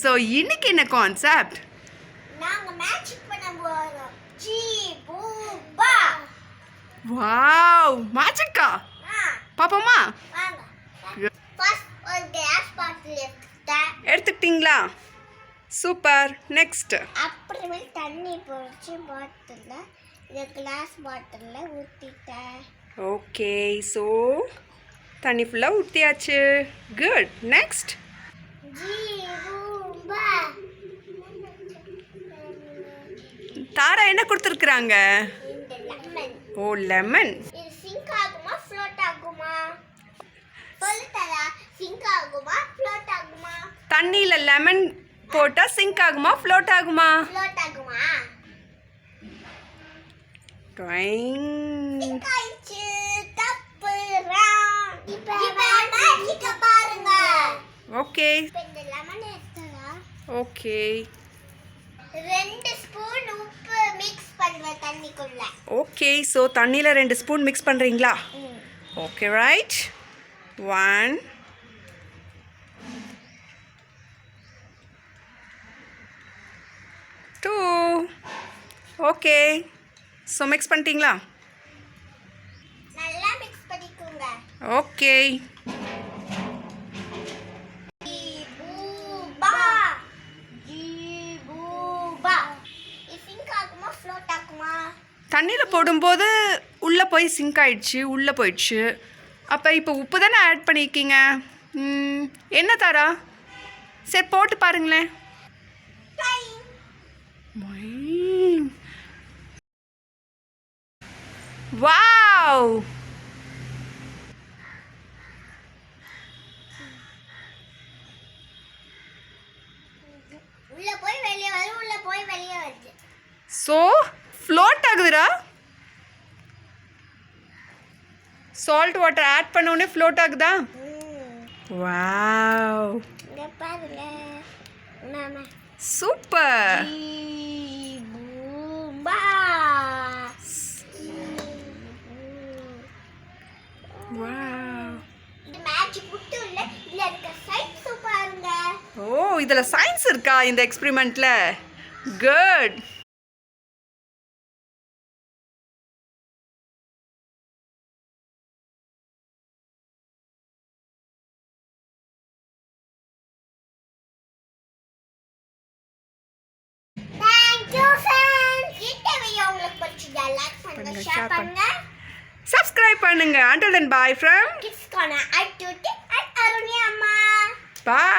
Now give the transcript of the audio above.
So இன்னைக்கு என்ன concept? நாங்க மேட்ச் பண்ண போறோம். G Bupa. வாவ், மேஜிக்கா? பாப்போமா? வாங்க. ஃபர்ஸ்ட் ஒரு கிளாஸ் பாட்டில் எடுத்துக்கிட்டீங்களா? சூப்பர். நெக்ஸ்ட் அப்புறமே தண்ணி போச்சு பாட்டில்ல. இந்த கிளாஸ் பாட்டில்ல ஊத்திட்டேன். ஓகே, ஸோ தண்ணி ஃபுல்லாக ஊற்றியாச்சு. குட். நெக்ஸ்ட் ஜி பூபா. தாரா என்ன கொடுத்துருக்குறாங்க? இந்த லெமன். Oh, lemon. இது சிங்க் ஆகுமா ஃப்ளோட் ஆகுமா? சொல்லு தரா. சிங்க் ஆகுமா ஃப்ளோட் ஆகுமா? தண்ணியில் லெமன் போட்டால் சிங்க் ஆகுமா ஃப்ளோட் ஆகுமா? ஃப்ளோட் ஆகுமா? ட்ரைங். சிங்க் ஆயிடுச்சு. தப்பு. இப்போ மேஜிக்க பாருங்க. ஓகே இப்போ இந்த லெமன் எடுத்தா ஓகே 2 ஸ்பூன் உப்பு மிக்ஸ் பண்ணுவேன் தண்ணிக்குள்ள. ஓகே, ஸோ தண்ணியில் 2 ஸ்பூன் மிக்ஸ் பண்ணுறீங்களா? Okay, right. 1 2 okay, so mix பண்ணிட்டீங்களா? நல்லா மிக்ஸ் பண்ணிக்கோங்க. ஓகே. ஜீபூபா. ஜீபூபா. இது சிங்க் ஆகுமா ஃப்ளோட் ஆகுமா? தண்ணியில் போடும்போது உள்ளே போய் சிங்க் ஆயிடுச்சு, உள்ளே போயிடுச்சு. அப்போ இப்போ உப்பு தானே ஆட் பண்ணியிருக்கீங்க. என்ன தாரா? சரி, போட்டு பாருங்களேன். வாவ், உள்ள போய் வெளியே வருது, உள்ள போய் வெளியே வருது. ஸோ ஃப்ளோட் ஆகுதுடா. சால்ட் வாட்டர் ஆட் பண்ண உடனே ஃப்ளோட் ஆகுதா? வாவ், இங்க பாருங்க மாமா. சூப்பர். ஜீபூபா. வாவ். இது மேஜிக் புட்டு இல்ல, இதுல இருக்க சைன்ஸ் பாருங்க. ஓ, இதில் சயின்ஸ் இருக்கா இந்த எக்ஸ்பெரிமெண்ட்டில்? குட். Thank you friends. இந்த வீடியோ உங்களுக்கு பிடிச்சதா லைக் பண்ணுங்க, ஷேர் பண்ணுங்க, சப்ஸ்கிரைப் பண்ணுங்க. Until then, bye from kids corner. I do it and Aruni அம்மா. Bye.